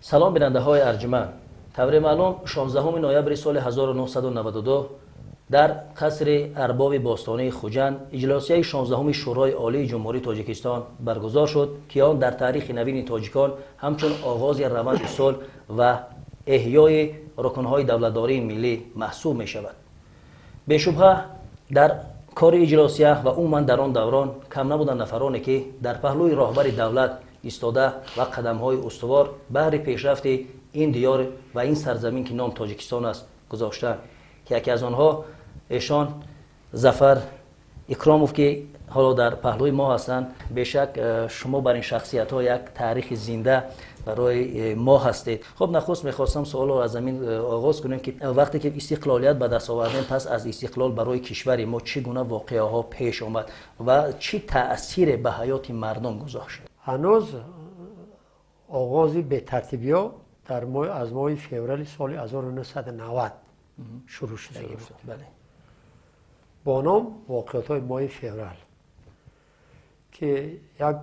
سلام بیننده های ارجمند. طور معلوم 16 نوامبر سال 1992 در قصر ارباب باستانی خوجند اجلاسیه 16 شورای عالی جمهوری تاجیکستان برگزار شد که آن در تاریخ نوین تاجیکان همچون آغاز روند صلح و احیای رکنهای دولتداری ملی محسوب می شود. به شبهه در کار اجلاسیه و عموما در آن دوران کم نبودند نفرانی که در پهلوی راهبر دولت ایستاده و قدم‌های استوار بهر پیشرفت این دیار و این سرزمین که نام تاجیکستان است گذاشتند که یکی از آنها ایشان ظفر اکراموف که حالا در پهلوی ما هستند. بیشک شما بر این شخصیت‌ها یک تاریخ زنده برای ما هستید. خب نخست می‌خواستم سوال را از زمین آغاز کنیم که وقتی که استقلالیت به دست آوردیم پس از استقلال برای کشور ما چگونه واقعه‌ها پیش آمد و چه تأثیر به حیات مردم گذاشت؟ هنوز آغازی به ترتیبی‌ها در از ماه فوریه سال 1990 شروع شده بود. بله. با نام واقعیت‌های ماه فوریه که یک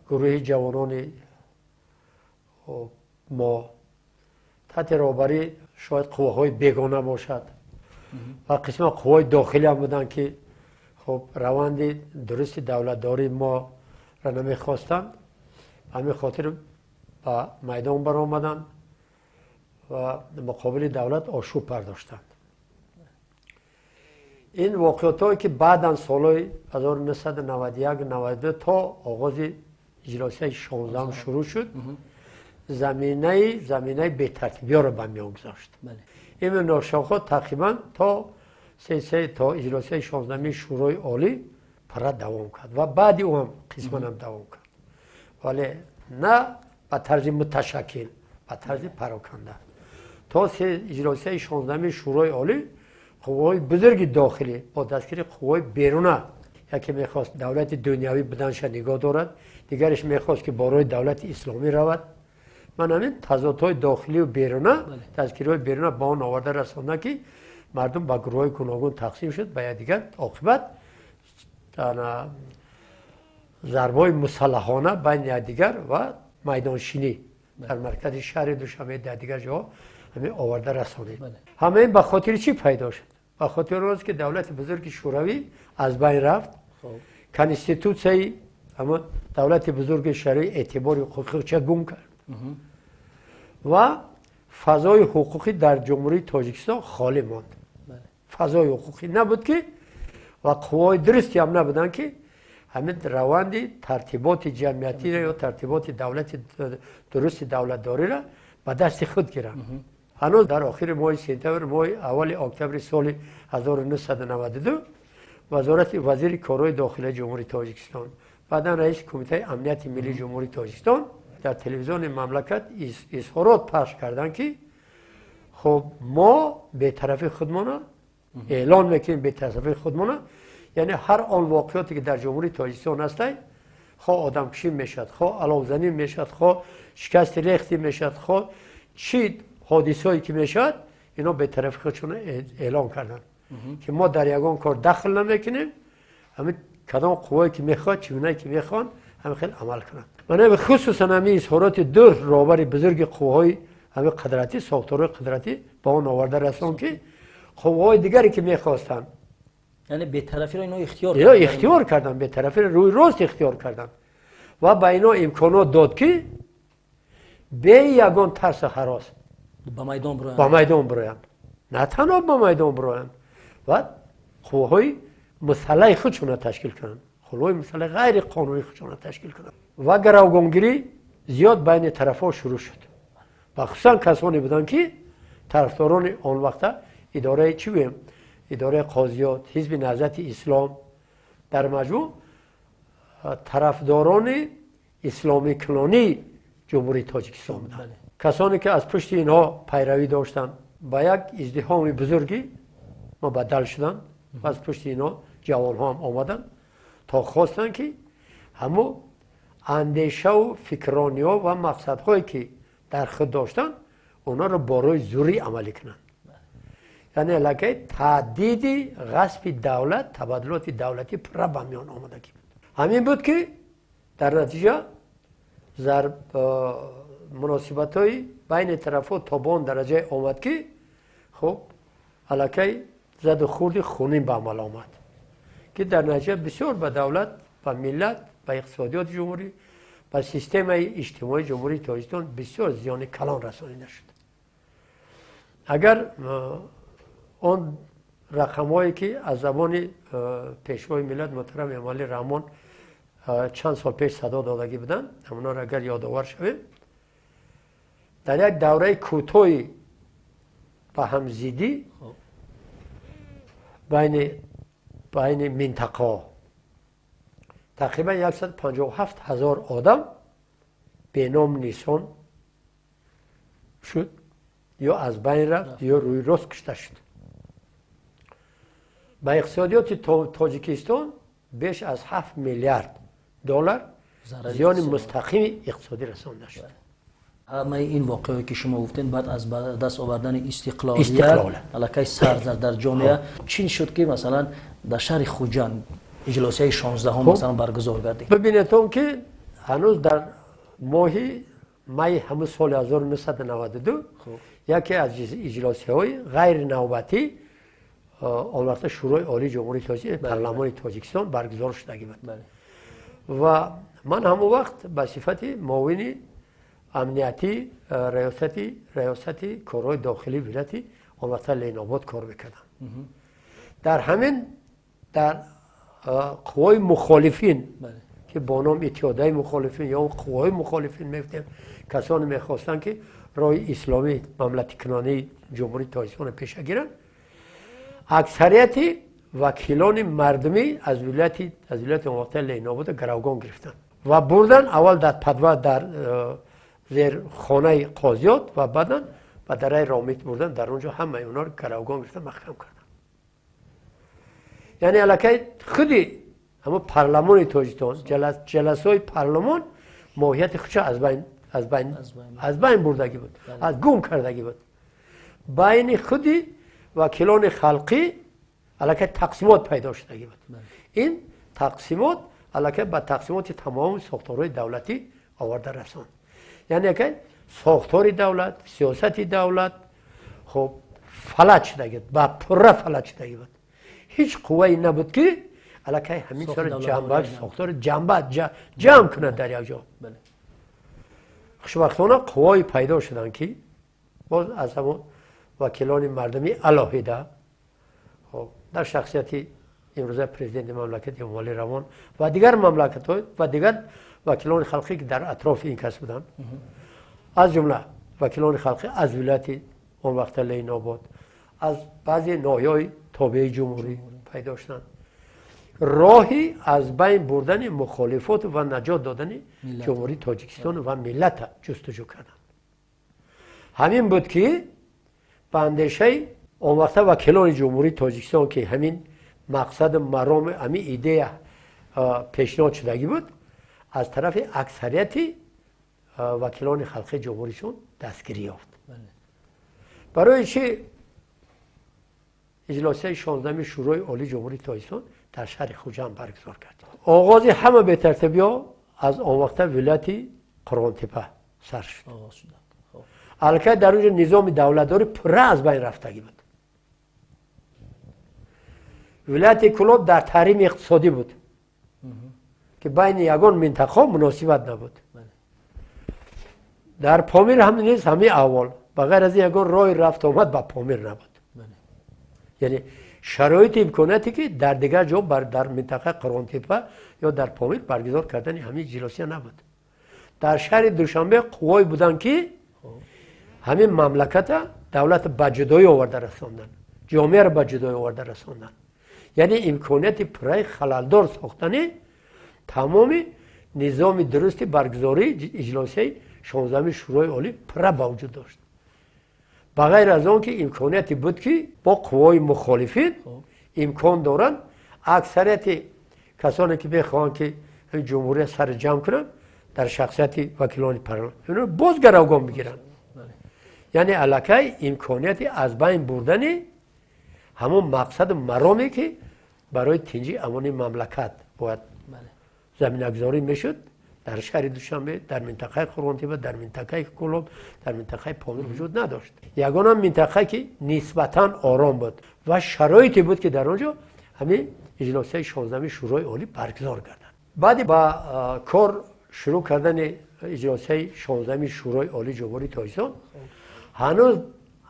گروه جوانان ما تحت رهبری شاید قواهای بیگانه باشد و قسم قوای داخلی هم بودن که خب روند درست دولتداری ما را نمیخواستند، همین خاطر به میدان برآمدند و مقابل دولت آشوب پرداشتند. این واقعیت هایی که بعداً سالهای 1991-92 تا آغاز اجلاسیه 16 شروع شد زمینه به ترتیبی ها را به میان گذاشت. این ناشاخات تقریبا تا اجلاسیه 16 شورای عالی پره دوام کرد و بعدی او هم قسما هم دوام کرد، ولی نه به طرز متشکل، به طرز پراکنده. تا اجلاسیه 16 شورای عالی قوای بزرگ داخلی با دستگیری قوای بیرونه، یکی میخواست دولت دنیوی بدنش نگاه دارد، دیگرش میخواست که بارای دولت اسلامی رود. من همین تضادهای داخلی و بیرونه دستگیری‌های بیرونه با آن آورده رسانده که مردم به گروه‌های گوناگون تقسیم شد، به دیگر عاقبت ضربه‌های مسلحانه بین دیگر و میدانشینی در مرکز شهر دوشنبه در دیگر جاها همین آورده رسانید. همه این به خاطر چی پیدا شد؟ به خاطر روز که دولت بزرگ شوروی از بین رفت، کنستیتوسیای اما دولت بزرگ شوروی اعتبار حقوقی چه گم کرد و فضای حقوقی در جمهوری تاجیکستان خالی ماند. فضای حقوقی نبود که و قوای درستی هم نبودن که همین روند ترتیبات جمعیتی یا ترتیبات دولت درست دولتداری را به دست خود گیرند. هنوز در آخر ماه سپتامبر ماه اول اکتبر سال 1992 وزیر کارهای داخلی جمهوری تاجیکستان بعدا رئیس کمیته امنیت ملی جمهوری تاجیکستان در تلویزیون مملکت اظهارات پخش کردند که خب ما به طرف خودمون اعلان میکنیم به طرف خودمون، یعنی هر آن واقعاتی که در جمهوری تاجیکستان هسته، خواه آدم کشی میشد، خواه علاوزنی میشد، خواه شکست ریختی میشد، خواه چی حادثه‌ای که میشد، اینا به طرف خودشون اعلان کردن که ما در یگان کار دخل نمیکنیم، همین کدام قوایی که میخواد چگونه که میخوان همین خیلی عمل کنند. من خصوصا همین اظهارات دو رهبر بزرگ قوای همین قدرتی ساختارهای قدرتی با اون آورده رسان که قوای دیگری که میخواستن، یعنی به طرفی را اینا اختیار کردن، به طرفی روی راست اختیار کردن و به اینا امکانات داد که به یگان ترس هراس با میدان براین، نه تنها با میدان براین و قوهای مسلح خودشون تشکیل کنن، قوهای مسلح غیر قانونی خودشون تشکیل کنن و گروگانگیری زیاد بین طرفا شروع شد و خصوصا کسانی بودن که طرفداران آن وقت اداره قاضیات، حزب نهضت اسلام، در مجموع طرفداران اسلامی کلانی جمهوری تاجیکستان بودند. کسانی که از پشت اینها پیروی داشتند با یک ازدحام بزرگی مبدل شدند و از پشت اینها جوان ها هم آمدند تا خواستند که همو اندیشه و فکرانی ها و مقصد هایی که در خود داشتند اونا رو برای زوری عملی کنند. یعنی لکه تهدید غصب دولت، تبادلات دولتی پر به میان آمدگی بود. همین بود که در نتیجه مناسبت های بین طرفا تا به اون درجه آمد که خب الکی زد و خورد خونین به عمل آمد که در نتیجه بسیار به دولت، به ملت، به اقتصادیات جمهوری، به سیستم اجتماعی جمهوری تاجیکستان بسیار زیان کلان رسانیده شد. اگر اون رقمایی که از زبان پیشوای ملت محترم امالی رحمان چند سال پیش صدا دادگی بودن، اونا را اگر یادآور شویم، در یک دوره کوتاهی به هم زیدی بین منطقه تقریبا 157,000 آدم به نام نیسان شد یا از بین رفت یا روی راست کشته شد. به اقتصادیات تاجیکستان بیش از 7 میلیارد دلار زیان مستقیم اقتصادی رسانده شد. همه این واقعی که شما گفتین بعد از دست آوردن استقلالیت الکی سر در جامعه چین شد که مثلا در شهر خوجان اجلاسیه 16 هم مثلا برگزار گردید؟ ببینید که هنوز در ماهی می همون سال 1992 یکی از اجلاسیه‌های غیر نوبتی آن وقت شورای عالی جمهوری تاجیکستان پارلمان تاجیکستان برگزار شدگی بود و من همون وقت به صفت معاون امنیتی ریاست کارهای داخلی ولایتی آن وقت لین‌آباد کار میکردم. در همین در قوای مخالفین که با نام اتحادیه مخالفین یا قوای مخالفین میگفتیم، کسانی میخواستن که راه اسلامی مملکت کنانی جمهوری تاجیکستان پیش گیرن، اکثریت وکیلان مردمی از ولایت اون وقت لین‌آباد گروگان گرفتن و بردن اول در پدوه در زیر خانه قاضیات و بعدا به درای رامیت بردن، در اونجا همه اونا رو گروگان گرفتن محکم کردن. یعنی الکی خودی اما پارلمان تاجیکستان جلسه‌های پارلمان ماهیت خودش از بین بردگی بود، از گم کردگی بود. بین خودی وکیلان خلقی الکی تقسیمات پیدا شدگی بود. این تقسیمات الکی به تقسیمات تمام ساختارهای دولتی آورده رساند. یعنی که ساختار دولت، سیاست دولت خب فلج شدگی بود، با پره فلج شدگی بود. هیچ قوه‌ای نبود که الکی همین سر جنبه ساختار جمع کنه در یک جا. خوشبختانه قوه‌ای پیدا شدن که باز از همون وکیلان مردمی علاهیده خب در شخصیت امروزه پرزیدنت مملکت امالی رحمان و دیگر مملکت‌ها و دیگر وکیلان خلقی که در اطراف این کس بودن، از جمله وکیلان خلقی از ولایت اون وقت لین‌آباد، از بعضی ناحیه‌های تابع جمهوری پیدا شدن، راهی از بین بردن مخالفات و نجات دادن جمهوری تاجیکستان و ملت جستجو کردن. همین بود که به اندیشه اون وقت وکیلان جمهوری تاجیکستان که همین مقصد مرام همین ایده پیشنهاد شدگی بود، از طرف اکثریت وکیلان خلقی جمهوریشون دستگیری یافت. برای چی اجلاسیه 16 شورای عالی جمهوری تاجیکستان در شهر خوجان برگزار کرد. آغاز همه به ترتیبی ها از آن وقت ولایت قرانتپه سر شد. البته در اونجا نظام دولتداری پره از بین رفتگی بود. ولایت کلاب در تحریم اقتصادی بود که بین یگان منطقه مناسبت نبود. در پامیر هم نیست، همه اول بغیر از یگان راه رفت آمد به پامیر نبود. یعنی شرایط امکاناتی که در دیگر جا در منطقه قرانتپه یا در پامیر برگزار کردن همین اجلاسیه نبود. در شهر دوشنبه قوای بودن که همین مملکت دولت به جدایی آورده رساندن، جامعه را به جدایی آورده رساندن. یعنی امکانات پرای خلالدار ساختن تمام نظام درست برگزاری اجلاسیه 16 شورای عالی پره با وجود داشت. بغیر از آن که امکاناتی بود که با قوای مخالفین امکان دارن اکثریت کسانی که بخواهند که جمهوری سر جمع کنن در شخصیت وکیلان پارلمان اونا باز گروگان بگیرن. یعنی الکی امکاناتی از بین بردن همون مقصد مرامی که برای تنجی امان مملکت باید زمینه‌گذاری میشد در شهر دوشنبه، در منطقه قرنطینه، در منطقه کلوب، در منطقه پامیر وجود نداشت. یگانه منطقه که نسبتاً آرام بود و شرایطی بود که در آنجا همین اجلاس 16 شورای عالی برگزار کردند. بعد با کار شروع کردن اجلاس 16 شورای عالی جمهوری تاجیکستان هنوز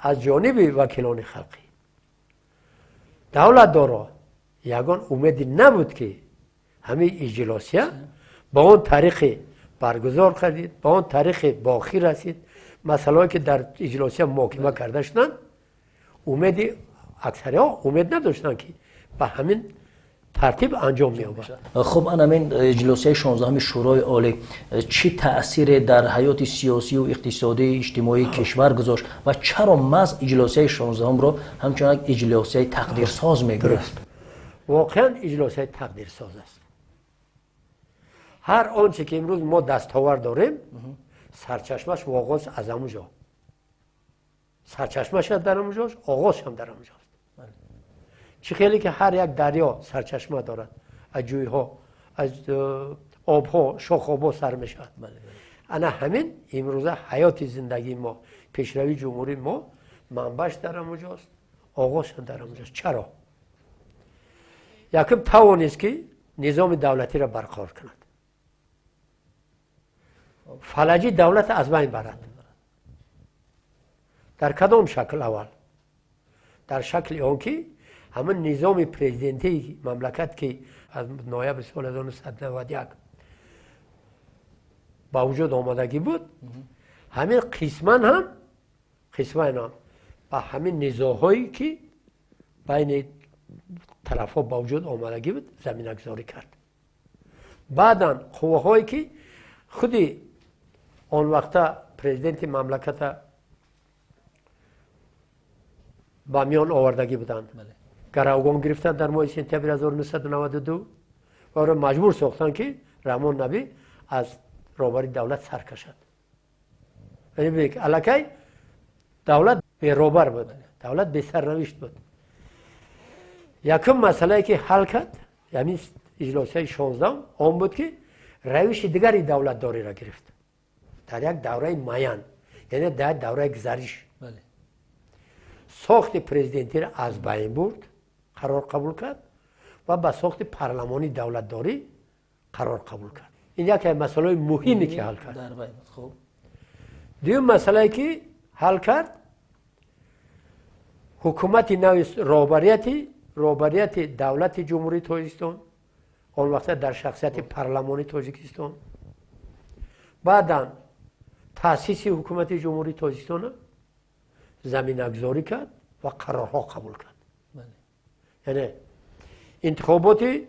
از جانب وکیلان خلقی دولت دارا یگان امیدی نبود که همین اجلاسیه با اون طریق برگزار کردید، با اون طریق باقی رسید. مسائلی که در اجلاسیه محاکمه کرده شدن امیدی اکثری ها امید نداشتن که به همین ترتیب انجام می‌یابد. خب همین اجلاس 16 شورای عالی چی تأثیر در حیات سیاسی و اقتصادی اجتماعی کشور گذاشت و چرا محض اجلاس 16 رو همچنان اجلاس تقدیرساز می‌گرفت؟ واقعا اجلاس تقدیرساز است. هر آنچه که امروز ما دستاورد داریم سرچشمش واقعا از اونجا. سرچشمش در اونجاست، آغازش هم در اونجاست. چه خیلی که هر یک دریا سرچشمه دارد، از جویها، از آبها، شاخابا سر میشود. انا همین امروز حیات زندگی ما، پیشروی جمهوری ما منبعش در اونجاست، آغازش هم در اونجاست. چرا؟ یکم توانست که نظام دولتی را برقرار کند. فلجی دولت از بین برد. در کدام شکل اول؟ در شکل آن که همون نظام پرزیدنتی مملکت که از نوامبر سال 1991 با وجود آمدگی بود، همین قسماً هم با همین نزاع‌هایی که بین طرف‌ها با وجود آمدگی بود زمینه‌گذاری کرد. بعداً قوه‌هایی که خودی آن وقتا پرزیدنت مملکت با میان آوردگی بودند. گروگان گرفتن در ماه سپتامبر 1992 و او را مجبور ساختن که رحمان نبی از رهبری دولت سر کشد. یعنی بگید الکی دولت به رهبر بود، دولت به سرنوشت بود. یکم مسئله که حل کرد یعنی اجلاس 16 آن بود که روش دیگری دولت داری را گرفت در یک دوره معین، یعنی در دوره گذشته ساخت پرزیدنتی را از بین برد، قرار قبول کرد و با ساخت پارلمانی دولت داری قرار قبول کرد. این یک مسئله مهمی که حل کرد. خب دوم مسئله که حل کرد حکومت نو رهبریت دولت جمهوری تاجیکستان آن وقت در شخصیت پارلمانی تاجیکستان، بعداً تأسیس حکومت جمهوری تاجیکستان زمینه‌گذاری کرد و قرارها قبول کرد. یعنی انتخابات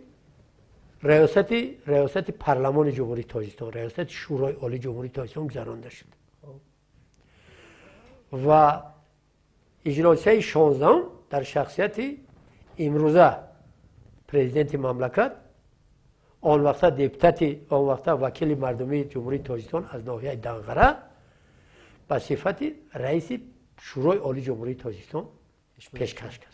ریاست پارلمان جمهوری تاجیکستان، ریاست شورای عالی جمهوری تاجیکستان گذرانده شد و اجلاس 16 در شخصیت امروزه پرزیدنت مملکت آن وقت دپوتات آن وقت وکیل مردمی جمهوری تاجیکستان از ناحیه دنقره به صفت رئیس شورای عالی جمهوری تاجیکستان پیشکش شد.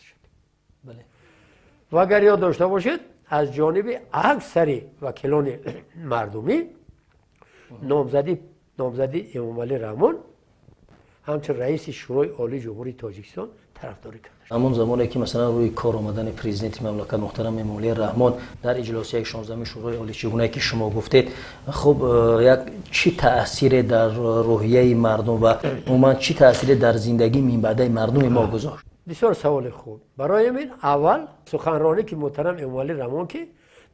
و اگر یاد داشته باشید از جانب اکثر وکیلان مردمی نامزدی امامعلی رحمان همچون رئیس شورای عالی جمهوری تاجیکستان طرفداری کرد. همون زمانی که مثلا روی کار آمدن پرزیدنت مملکت محترم امامعلی رحمان در اجلاس 16 شورای عالی چگونه که شما گفتید، خب یک چی تأثیر در روحیه مردم و عموما چی تأثیر در زندگی من بعد مردم ما گذاشت؟ بسیار سوال خوب. برای من اول سخنرانی که محترم امامعلی رحمان که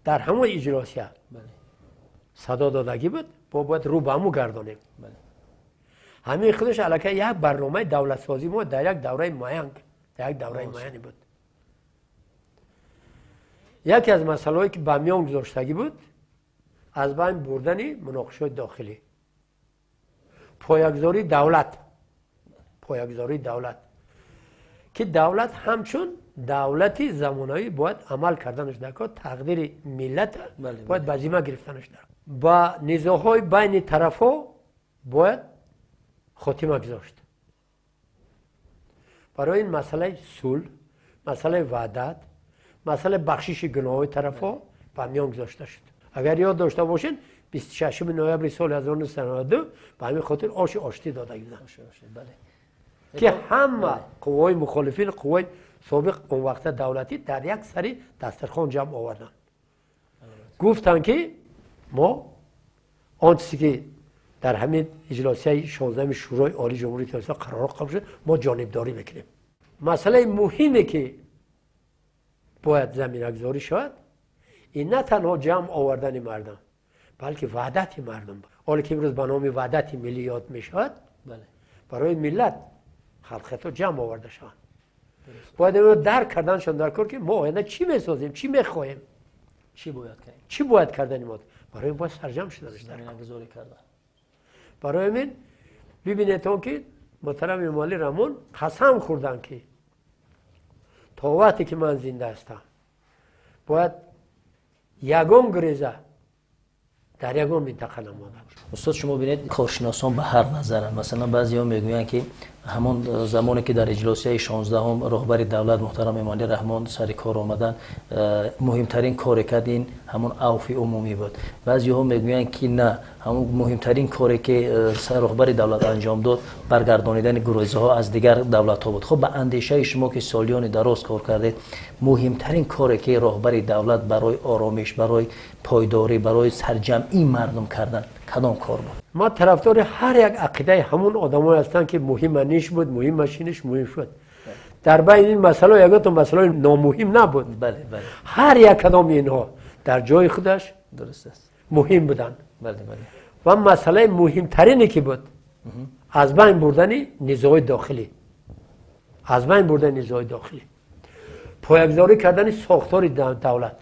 در همون اجلاسیه صدا دادگی بود باید رو به همون گردانیم. همین خودش علاکه یک برنامه دولت سازی ما در یک دوره معین بود. یکی از مسائلی که به میان گذاشتگی بود از بین بردن مناقشات داخلی، پایه‌گذاری دولت که دولت همچون دولتی زمانهایی باید عمل کردنش در کار تقدیر ملت باید به ذمه گرفتنش در با نزاع‌های بین طرف‌ها باید خاتمه گذاشت. برای این مسئله صلح، مسئله وحدت، مسئله بخشش گناه‌های طرف‌ها به میان گذاشته شد. اگر یاد داشته باشین 26 نوامبر سال 1992 به همین خاطر آشتی داده بودند بله. که همه قوای مخالفین قوای سابق اون وقت دولتی در یک سری دسترخوان جمع آوردن گفتن که ما آنچه که در همین اجلاسی 16 شورای عالی جمهوری تاجیکستان قرار قبول شد ما جانبداری میکنیم. مسئله مهمی که باید زمینه‌گذاری شود این نه تنها جمع آوردن مردم بلکه وحدت مردم بود. حالا که امروز به نام وحدت ملی یاد میشود بله. برای ملت خلق جمع آورده شود. باید اینو درک کردنشان در کار که ما آینده چی میسازیم چی میخواهیم چی باید کردن ما برای باید سرجم شدنش در زمینه‌گذاری کردن. برای همین ببینید که محترم امالی رحمون قسم خوردن که تا وقتی که من زنده هستم باید یگان گریزه در یگان منطقه نموده. استاد شما ببینید کارشناسان به هر نظرن. مثلا بعضی‌ها میگویند که همون زمانی که در اجلاسی 16 راهبر دولت محترم امالی رحمان سر کار آمدن مهمترین کاری کرد این همون عفو عمومی بود. بعضی‌ها میگویند که نه همون مهمترین کاری که راهبر دولت انجام داد برگردانیدن گروزها از دیگر دولت‌ها بود. خب به اندیشه شما که سالیان دراز کار کردید مهمترین کاری که راهبر دولت برای آرامش برای پایداری برای سرجمعی مردم کردن کدام کار بود؟ ما طرفدار هر یک عقیده همون آدمایی هستن که مهم نیش بود مهم ماشینش مهم شد. در بین این مسئله یگان تو مسئله نامهم نبود. بله بله. هر یک کدام اینها در جای خودش درست است. مهم بودن. بله بله. و مسئله مهمترینی که بود از بین بردن نزاع داخلی. از بین بردن نزاع داخلی. پایه‌گذاری کردن ساختار دولت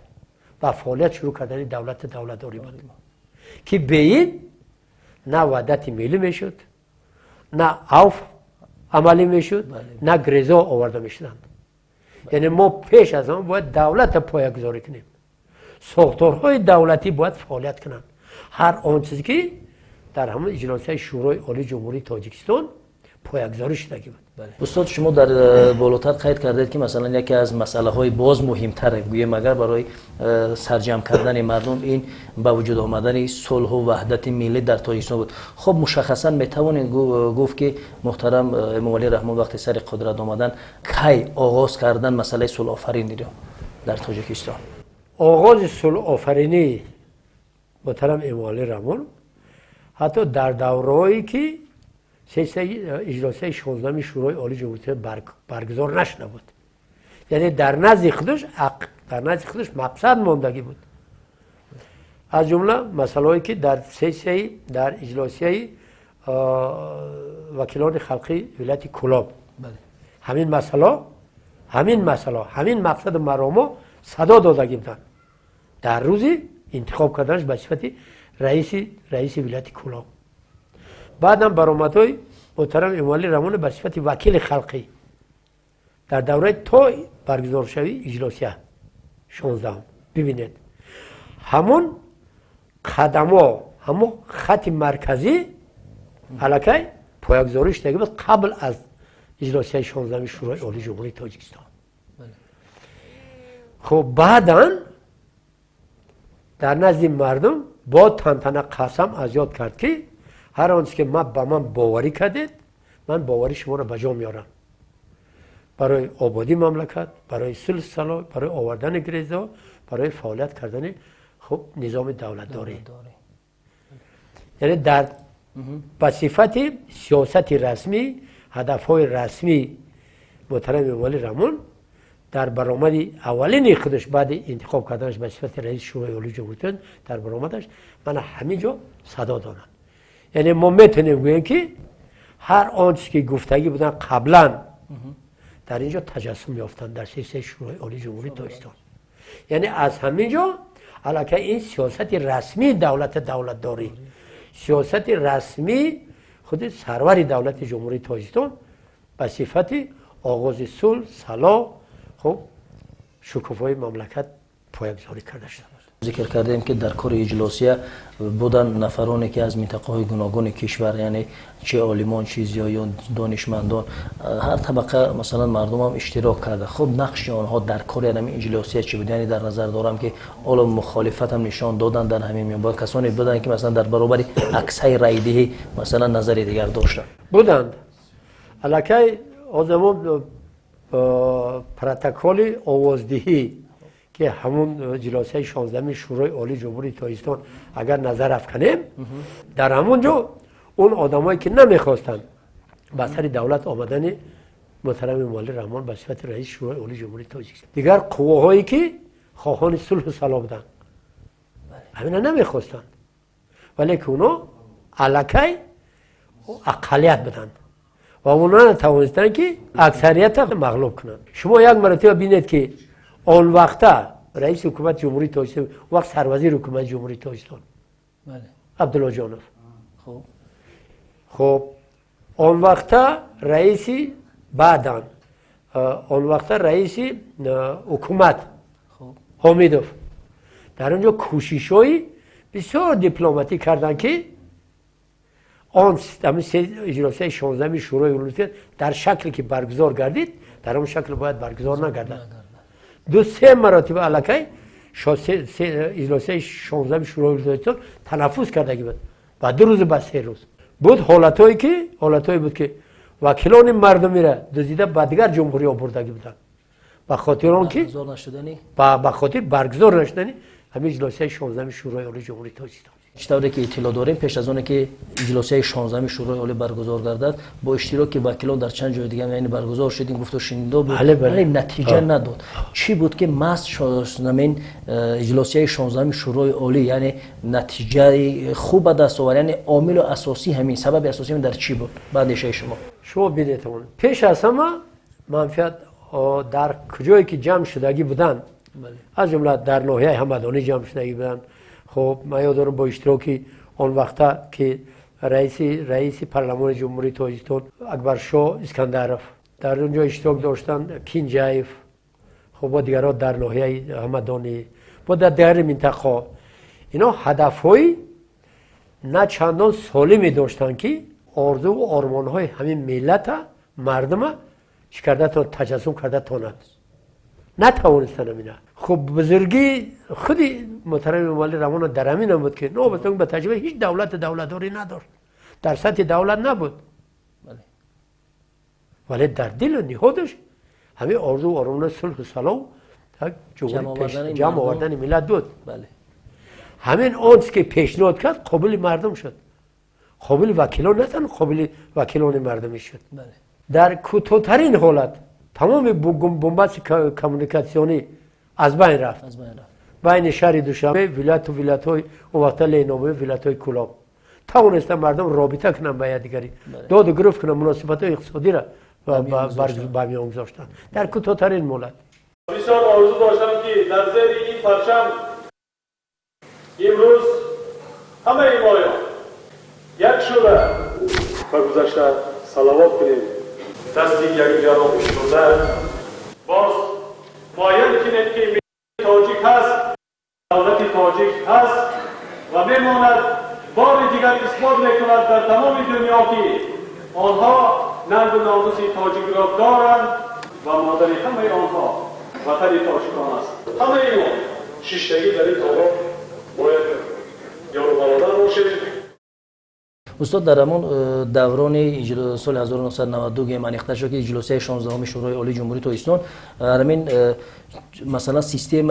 و فعالیت شروع کردن دولتداری بود. که به این نه وحدت ملی میشد نه عفو عملی میشد نه گریزا آورده میشدند. یعنی ما پیش از آن باید دولت پایه‌گذاری کنیم ساختارهای دولتی باید فعالیت کنند هر آن چیزی که در همون اجلاسی شورای عالی جمهوری تاجیکستان پایه‌گذاری شده بود. استاد شما در بالاتر قید کردید که مثلا یکی از مسئله های باز مهمتره گویا مگر برای سرجم کردن مردم این با وجود آمدن صلح و وحدت ملی در تاجیکستان بود. خب مشخصا میتوانید گفت که محترم امامعلی رحمان وقتی سر قدرت آمدن کی آغاز کردن مسئله صلح آفرینی را در تاجیکستان؟ آغاز صلح آفرینی محترم امامعلی رحمان حتی در دوره‌ای که اجلاسی 16 شورای عالی جمهوری برگزار نشده بود. یعنی در نزد خودش مقصد ماندگی بود. از جمله مسائلی که در در اجلاسی وکیلان خلقی ولایت کلاب همین مقصد مرامو صدا دادگی بودند در روزی انتخاب کردنش به صفت رئیس ولایت کلاب. بعدم برآمدهای محترم امامعلی رحمان به صفت وکیل خلقی در دوره تا برگزار شوی اجلاسی 16 ببینید همون قدم‌ها همون خط مرکزی الکی پایه‌گذاری شده بود قبل از اجلاسی 16 شورای عالی جمهوری تاجیکستان. خب بعداً در نزد مردم با تنتنه قسم از یاد کرد که هر آنچه که من باوری کردید من باوری شما را به جا میارم برای آبادی مملکت برای صلح صلاح برای آوردن گریزا برای فعالیت کردن خب نظام دولتداری. یعنی در به صفت سیاست رسمی هدفهای رسمی محترم امامعلی رحمان در برآمد اولین خودش بعد انتخاب کردنش به صفت رئیس شورای عالی جمهوری در برآمدش من همینجا صدا دادم. یعنی ما میتونیم بگوییم که هر آنچه که گفتگی بودن قبلا در اینجا تجسم یافتن در سیاست شورای عالی جمهوری تاجیکستان. یعنی از همینجا البته این سیاست رسمی دولتداری سیاست رسمی خود سرور دولت جمهوری تاجیکستان به صفت آغاز صلح صلاح خب شکوفای مملکت پایگذاری کرده شد. ذکر کردیم که در کار اجلاسیه بودن نفرانی که از منطقه های گوناگون کشور، یعنی چه عالمان چه زیایان دانشمندان، هر طبقه مثلا مردم هم اشتراک کرده. خب نقش آنها در کار همین اجلاسیه چی بود؟ یعنی در نظر دارم که حالا مخالفت هم نشان دادن در همین میان، کسانی بودن که مثلا در برابر عکسای رای دهی مثلا نظر دیگر داشتن بودند. الکی آزمون پروتکل آوازدهی که همون جلسه 16 شورای عالی جمهوری تاجیکستان اگر نظر افکنیم در همونجا اون آدمایی که نمیخواستند به سر دولت آمدن محترم مولی رحمان به صفت رئیس شورای عالی جمهوری تاجیکستان، دیگر قواهایی که خواهان صلح و سلام بودند همینا نمیخواستند، ولی که اونا الکی اقلیت بودند و اونا توانستند که اکثریت مغلوب کنند. شما یک مرتبه بینید که آن وقتا رئیس حکومت جمهوری تاجیکستان وقت سروزیر حکومت جمهوری تاجیکستان عبدالله جانов، خب آن وقتا رئیس بعدان آن وقتا رئیس حکومت حمیدوف در اونجا کوشش‌های بسیار دیپلماتی کردند که آن اجلاس 16 شورای عالی در شکلی که برگزار گردید در اون شکل باید برگزار نگردد. دو سه مراتب الکی اجلاس 16 شورای عالی تنفس کرده بود و 2 روز با 3 روز بود. حالتایی بود که وکیلان مردمی را دزدیده به دیگر جمهوری آوردگی بودند به خاطر آن که به خاطر برگزار نشدنی همین اجلاس 16 شورای عالی جمهوری تاجیکستان. چطوری که اطلاع داریم پیش از اون که اجلاس 16 شورای عالی برگزار گردد با اشتراک وکیلان در چند جای دیگه یعنی برگزار شدیم گفت و شنیده بود ولی نتیجه نداد. چی بود که مست شدن اجلاس 16 شورای عالی یعنی نتیجه خوب به دست آورد، یعنی عامل اساسی همین سبب اساسی همین در چی بود؟ بعدش شما ببینید پیش از همه منفعت در کجایی که جمع شدگی بودن از جمله در ناحیه همدانی جمع شدگی بودن. خب من یادم با اشتراکی آن وقتا که رئیس پارلمان جمهوری تاجیکستان اکبرشاه اسکندرов در اونجا اشتراک داشتن، کینجایف، خب با دیگرها در ناحیه همدانی با در دیگر منطقه اینا هدف‌های نه چندان سالمی داشتن که آرزو و آرمان‌های همین ملت مردم چی کرده تا تجسم کرده تاند نتوانستن اینا. خب بزرگی خودی محترم مولی رحمان در همین بود که نوبت به تجربه هیچ دولتداری نداشت، در سطح دولت نبود ولی در دل و نهادش همه آرزو و آرمان صلح و سلام جمع آوردن ملت بود. همین آنچه که پیشنهاد کرد قابل مردم شد، قابل وکیلان نتن قابل وکیلان مردمی شد. در کوتاه‌ترین حالت تمام بنبست کمونیکاسیونی از بین رفت بین شهر دوشنبه ولایت‌های اون وقت لینامه ولایت‌های کلاب توانستن مردم رابطه کنن با یکدیگری، داد و گرفت کنن، مناسبت‌های اقتصادی را با میان گذاشتن در کوتاه‌ترین مدت. بسیار آرزو داشتم که در زیر این پرچم امروز همه مایان یک شده و گذشته صلوات کنیم دستی یک جانب شده باز مایل کنید که ملت تاجیک هست، دولت تاجیک هست و میماند بار دیگر اثبات میکند در تمام دنیا که آنها ننگ و ناموس تاجیک را دارند و مادر همه آنها وطن تاجیکان است. همه ما شیشتگی در این کارا باید یارو برادر باشیم. استاد در همون دوران سال 1992 که منیخته شد که اجلاس 16 شورای عالی جمهوری تاجیکستان همین مثلا سیستم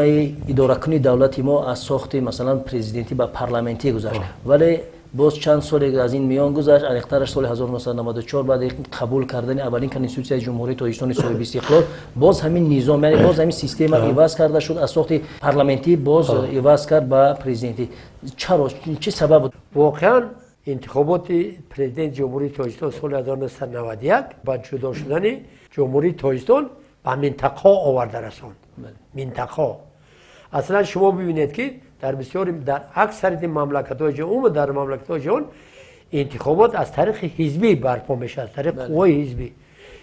اداره کنی دولت ما از ساخت مثلا پرزیدنتی به پارلمانتی گذشت ولی باز چند سال از این میان گذشت انیخترش سال 1994 بعد قبول کردن اولین کنستیتوسیون جمهوری تاجیکستان صاحب استقلال باز همین نظام یعنی باز همین سیستم عوض کرده شد از ساخت پارلمانتی باز عوض کرد به پرزیدنتی. چرا چه سبب بود؟ واقعا انتخابات پرزیدنت جمهوری تاجیکستان سال 1991 با جدا شدن جمهوری تاجیکستان به منطقه آورده رساند. منطقه اصلا شما ببینید که در اکثر مملکت‌های جهان در مملکت‌های جهان انتخابات از طریق حزبی برپا میشه، از طریق قوای حزبی،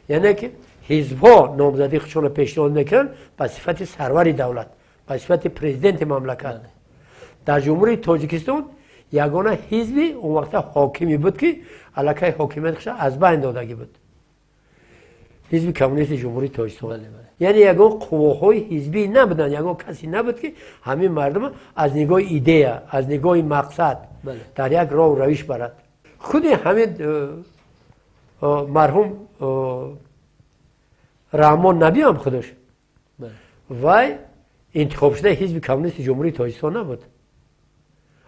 یعنی که حزب‌ها نامزدی خودشون پیشنهاد میکنن به صفت سرور دولت به صفت پرزیدنت مملکت در جمهوری تاجیکستان یگانه حزبی اون وقت حاکمی بود که علاقه حاکمیتش از بین دادگی بود، حزب کمونیست جمهوری تاجیکستان. یعنی یگان قواهای حزبی نبودن، یگان کسی نبود که همه مردم از نگاه ایده، از نگاه مقصد در یک راه و روش برد. خود همین مرحوم رحمان نبی هم خودش وای انتخاب شده حزب کمونیست جمهوری تاجیکستان نبود.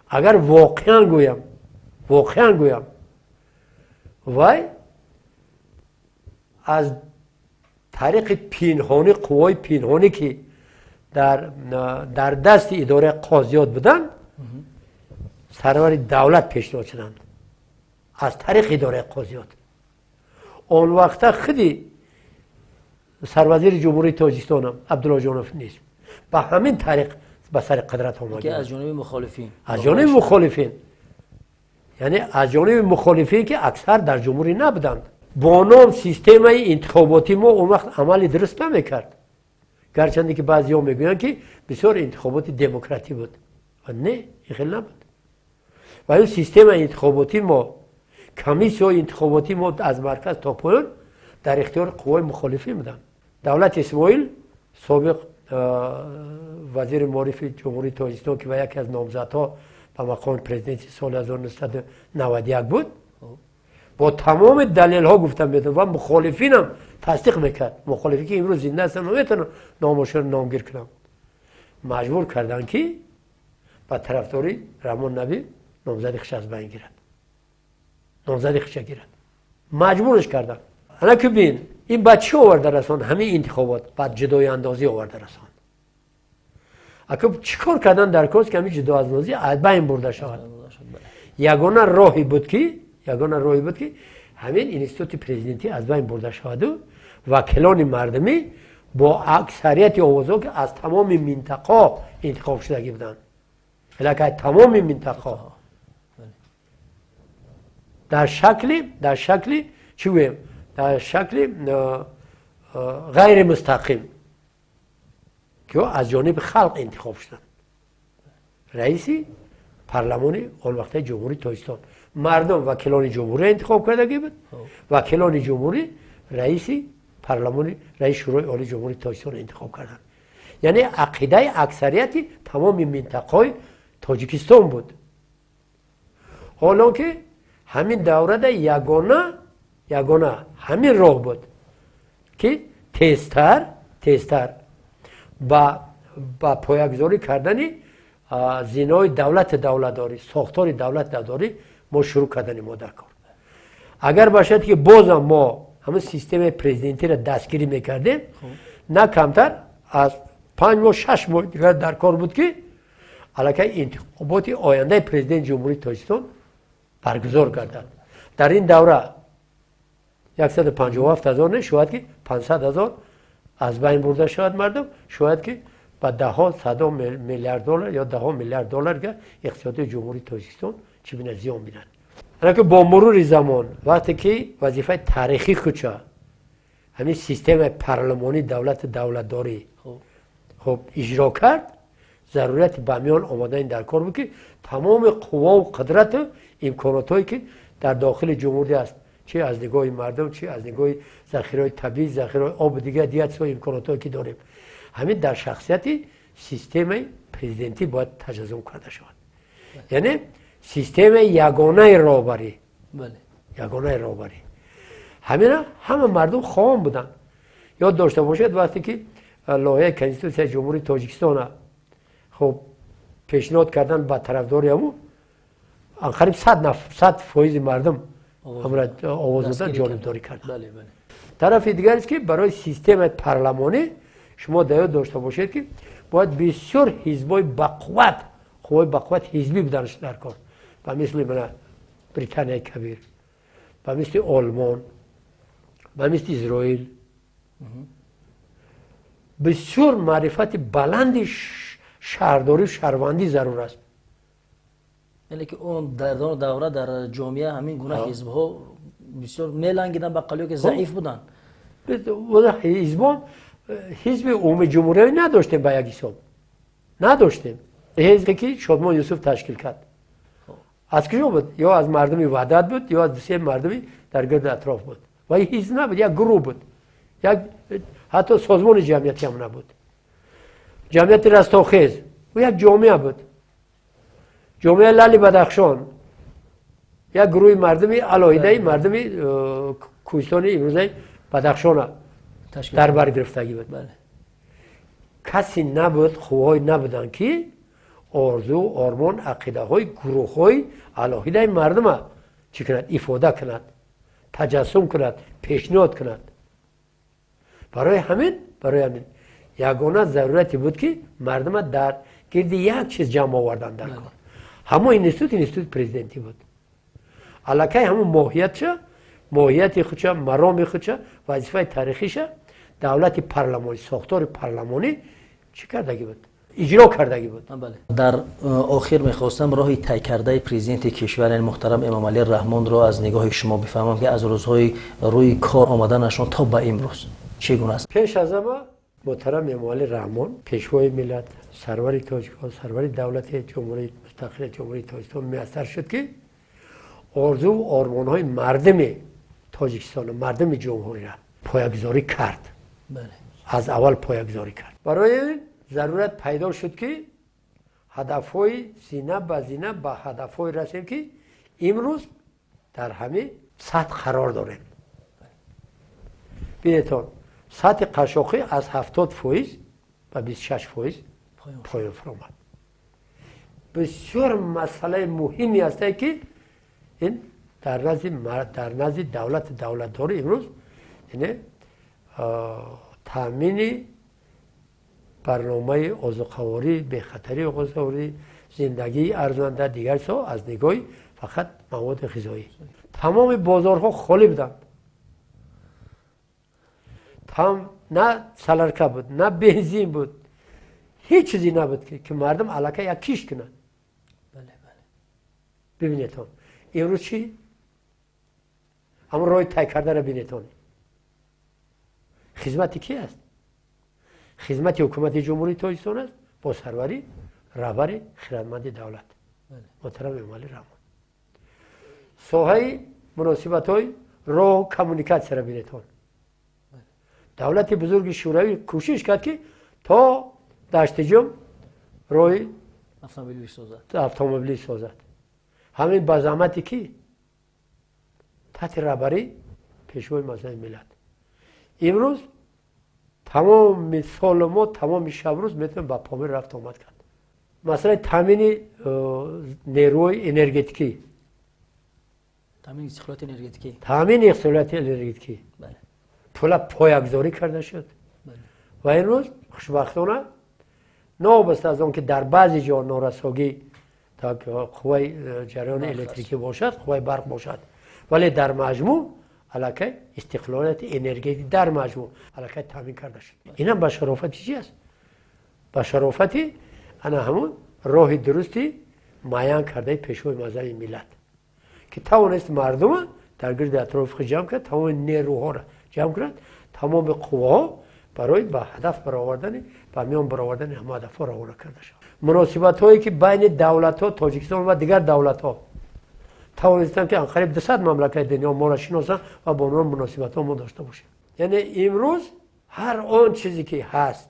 اگر واقعا گویم وای از طریق پنهانی، قوای پنهانی که در دست اداره قاضیات بودن سرور دولت پیشنهاد شدند از طریق اداره قاضیات. اون وقت خودی سروزیر جمهوری تاجیکستان عبدالله جانوف نیست، به همین طریق به سر قدرت آمد که از جانب مخالفین، یعنی از جانب مخالفین که اکثر در جمهوری نبودند. با نام سیستم انتخاباتی ما اون وقت عمل درست نمیکرد، گرچه که بعضی‌ها میگویند که بسیار انتخابات دموکراتی بود و نه، این خیلی نبود. و این سیستم انتخاباتی ما، کمیسیون انتخاباتی ما از مرکز تا پایین در اختیار قوای مخالفین بودند. دولت اسماعیل سابق وزیر معارف جمهوری تاجیکستان که یکی از نامزدها به مقام پرزیدنت سال 1991 بود، با تمام دلیل ها گفتم میتونه و مخالفین هم تصدیق میکرد. مخالفی که امروز زنده هستن نمیتونن نامشون نامگیر کنم، مجبور کردن که با طرفداری رحمان نبی نامزد خش از بین گیرد، نامزد خش گیرد، مجبورش کردن. انا که بین این بچه آورده رسان، همه انتخابات بعد جدای اندازی آورده رسان. اگه چیکار کردن در کاس که همین جدا اندازی از بین برده شود. یگانه راهی بود که همین اینستیتوت پرزیدنتی از بین برده شود و وکلان مردمی با اکثریت آوازها که از تمام منطقه انتخاب شدگی بودن، علاقه تمام منطقه در شکل چی بگیم؟ در شکل غیر مستقیم که از جانب خلق انتخاب شدن. رئیسی پارلمانی اون وقت جمهوری تاجیکستان، مردم وکلان جمهوری انتخاب کرده بود، وکلان جمهوری رئیسی پارلمانی، رئیس شورای عالی جمهوری تاجیکستان انتخاب کردن. یعنی عقیده اکثریتی تمام منطقه تاجیکستان بود. حالا که همین دوره یگانه همین راه بود که تیزتر با پایگذاری کردن زینای دولتداری، ساختار دولتداری ما شروع کردن ما در کار. اگر باشد که بازم ما همه سیستم پرزیدنتی را دستگیری میکردیم، نه کمتر از 5 ماه 6 ماه دیگر در کار بود که علاقه انتخابات آینده پرزیدنت جمهوری تاجیکستان برگزار کردند. در این دوره 157,000 نه، شاید که 500,000 از بین برده شود مردم، شاید که با صد میلیارد دلار یا 10 میلیارد دلار که اقتصاد جمهوری تاجیکستان چی بینه زیان بینند. اما که با مرور زمان وقتی که وظیفه تاریخی خودش همین سیستم پارلمانی دولتداری خب اجرا کرد، ضرورت به میان آمدن در کار بود که تمام قوا و قدرت و امکاناتی که در داخل جمهوری است، چه از نگاه مردم، چه از نگاه ذخیره طبیعی، ذخیره آب دیگه سو امکاناتی که داریم، همین در شخصیت سیستم پرزیدنتی باید تجزیه کرده شود. یعنی سیستم یگانه رهبری. یگانه رهبری. همه مردم خواهان بودن. یاد داشته باشید وقتی که لایحه کنستیتوسیون جمهوری تاجیکستان خب پیشنهاد کردن با طرفداری همون قریب 100% مردم همراه آواز دادن جانبداری کردن. طرف دیگر است که برای سیستم پارلمانی شما یاد داشته باشید که باید بسیار حزبای بقوت حزبی بودنش در کار، و مثل بریتانیای کبیر، و مثل آلمان، و مثل اسرائیل. بسیار معرفت بلند شهرداری و شهروندی ضرور است. یعنی که اون در دوره در جامعه همین گونه حزب‌ها بسیار میلنگیدن به قلیو که ضعیف بودن. حزب عمومی جمهوری نداشتیم به یک حساب. نداشتیم. حزبی که شادمان یوسف تشکیل کرد از کجا بود؟ یا از مردمی وحدت بود یا از بسیار مردمی در گرد اطراف بود و این حزب نبود، یک گروه بود، یک حتی سازمان جمعیتی هم نبود. جمعیت رستاخیز و یک جامعه بود، جامعه لعل بدخشان، یک گروه مردمی علاهیده مردمی کوهستان امروزه بدخشان در بر گرفتگی بود. کسی نبود، خوبای نبودن که آرزو، آرمان، عقیده های گروه های علاهیده مردم چی کند؟ افاده کند، تجسم کند، پیشنهاد کند. برای همین یگانه ضرورتی بود که مردم در گرد یک چیز جمع آوردن در کار. همون اینستیتوت پرزیدنتی بود. علاکه همون ماهیت خودشه، مرام خودشه، وظیفه تاریخیشه، دولت پارلمانی، ساختار پارلمانی چی کردگی بود؟ اجرا کردگی بود. در آخر میخواستم راهی طی کرده پرزیدنت کشور محترم امام علی رحمان را از نگاه شما بفهمم که از روزهای روی کار آمدنشان تا به امروز چگونه است؟ پیش از همه محترم امام علی رحمان پیشوای ملت، سرور تاجیکستان، سرور دولت جمهوری مستقل جمهوری تاجیکستان میسر شد که آرزو و آرمان‌های مردم تاجیکستان و مردم جمهوری را پایه‌گذاری کرد. از اول پایه‌گذاری کرد. برای ضرورت پیدا شد که هدف‌های زینه به زینه به هدف‌های رسیم که امروز در همه سطح قرار داریم. بینیتون سطح قشاقی از 70% و 26% پایان آمد. بسیار مسئله مهمی است که این در نزد دولتداری امروز اینه تامین برنامه آذوقه‌واری، بهخطری آذوقه‌واری، زندگی ارزنده دیگر سو از نگاه فقط مواد غذایی. تمام بازارها خالی بودند. نه سلرکه بود، نه بنزین بود، هیچ چیزی نبود که مردم علاقه یک کیش کنند. ببینیتون امروز چی؟ اما راه طی کرده را بینیتون. خدمتی کی است؟ خدمت حکومت جمهوری تاجیکستان است با سروری رهبر خردمند دولت محترم امام علی رحمان. ساحه مناسبت‌های راه و کمونیکاسیون را بینیتون. دولت بزرگ شوروی کوشش کرد که تا دشت جم راه اتومبیلی سازد. همین با زحمتی که تحت رهبری پیشوای مظلوم ملت. امروز تمام سال ما تمام شب روز میتونیم با پامیر رفت آمد کرد. مثلا تامین نیروی انرژتیکی، تامین استقلالیت انرژتیکی پول پایه‌گذاری کرده شد. و این روز خوشبختانه نابسته از اون که در بعضی جا نارساگی تا قوای جریان الکتریکی باشد، قوای برق باشد، ولی در مجموع علاقه استقلالیت انرژی در مجموع علاقه تامین کرده شد. این هم به شرافت چی است؟ به شرافتی انا همون راه درستی معین کرده پیشوای مظلوم ملت که توانست مردم در گرد اطراف خود جمع کرد، تمام نیروها را جمع کرد، تمام قواها برای به هدف برآوردن و میان برآوردن همه هدفها روانه کرده شد. مناسبت هایی که بین دولت ها تاجیکستان و دیگر دولت ها توانستن که قریب 200 مملکت دنیا ما را شناسن و با اونها مناسبت ها ما داشته باشیم. یعنی امروز هر آن چیزی که هست،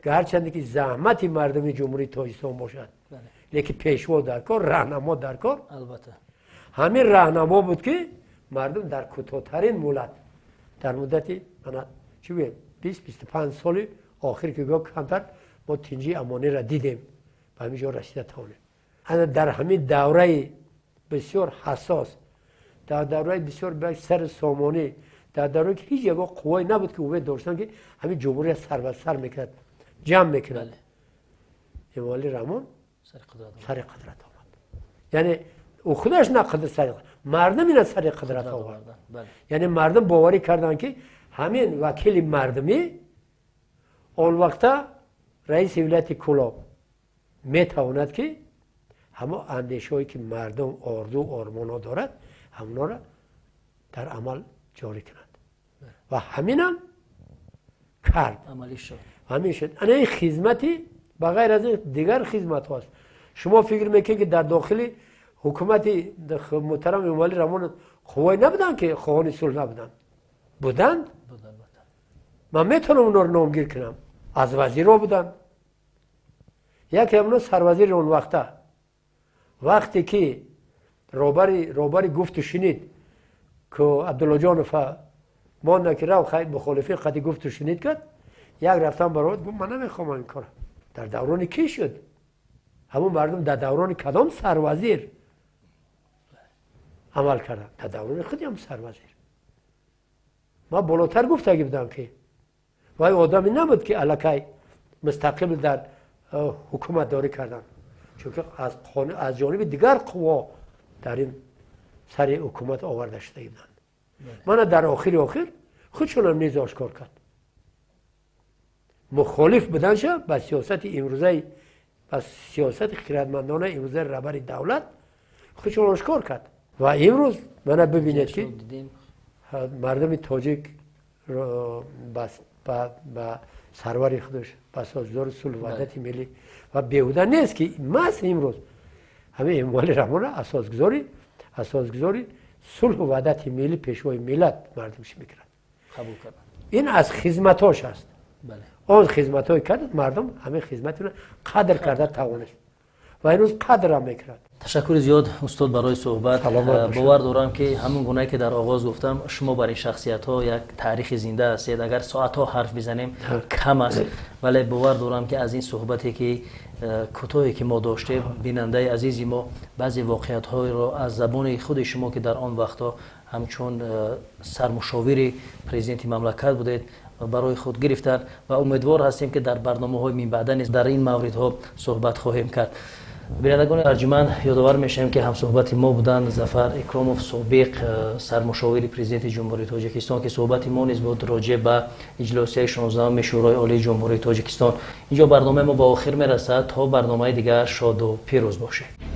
گرچند که زحمت مردم جمهوری تاجیکستان باشد، لیکن پیشوا در کار، راهنما در کار، البته همین راهنما بود که مردم در کوتاه‌ترین مدت در مدتی چی بگیم 20-25 سال آخر که کمتر ما تنجی امانی را دیدیم و همینجا رسیده توانیم. انا در همین دوره بسیار حساس، در دوره بسیار سر سامانی، در دوره که هیچ جگه قوی نبود که امید داشتن که همین جمهوری سر به سر میکرد، جمع میکرد. امام علی رحمان سر قدرت آمد. یعنی او خودش نه قدرت سر قدرت، مردم اینا سر قدرت آوردن. یعنی مردم باوری کردن که همین وکیل مردمی اون وقتا رئیس ولایت کلاب میتواند که همه اندیشه‌ای که مردم آرزو و آرمان‌ها دارد همونا را در عمل جاری کند و همین هم کرد. عملی شد. همین شد. این خدمتی بغیر از این دیگر خدمت هاست. شما فکر میکنید که در داخل حکومت محترم امامعلی رحمون خوای نبودن که خواهان صلح نبودن؟ بودند. من میتونم اونا رو نامگیر کنم. از وزیرها بودن. یکی امروز سروزیر اون وقتی که روبری گفت و شنید که عبدالله جانوف ما نکره و خیلی مخالفی قدی گفت و شنید کرد، یک رفتن برات گفت من نمیخوام این کار. در دوران کی شد؟ همون مردم در دوران کدام سروزیر عمل کردن؟ در دوران خودی هم سروزیر. ما بالاتر گفته بودم که وای آدمی نبود که الکی مستقل در حکومت داری کردن، چون که از جانب دیگر قوا در این سر حکومت آورده شده بودند. من در آخر خودشون هم نیز آشکار کرد. مخالف بودنش با سیاست امروزه، با سیاست خیرتمندانه امروزه رهبر دولت خودشون آشکار کرد. و امروز من ببینید که مردم تاجیک با سرور خودش با سازگار صلح و وحدت ملی و بیهوده نیست که مثل امروز همه امامعلی رحمون اساسگذاری صلح و وحدت ملی پیشوای ملت مردمش میکرد. قبول کردن. این از خدمتاش است. بله. آن خدمتای کرد مردم همه خدمتونه قدر کرده توانست و این روز قدر هم میکرد. تشکر زیاد استاد برای صحبت. باور دارم که همون گونه که در آغاز گفتم شما برای شخصیت ها یک تاریخ زنده هستید. اگر ساعت ها حرف بزنیم کم است، ولی باور دارم که از این صحبتی که کوتاهی که ما داشتیم بیننده عزیزی ما بعضی واقعیت های را از زبان خود شما که در آن وقتا همچون سرمشاور پرزیدنت مملکت بودید و برای خود گرفتن و امیدوار هستیم که در برنامه‌های من بعدا در این موردها صحبت خواهیم کرد. بینندگان ارجمند یادآور میشیم که هم صحبت ما بودند ظفر اکراموف سابق سرمشاور پرزیدنت جمهوری تاجیکستان که صحبت ما نیز بود راجع به اجلاسی 16 شورای عالی جمهوری تاجیکستان. اینجا برنامه ما به آخر میرسد. تا برنامه دیگر شاد و پیروز باشید.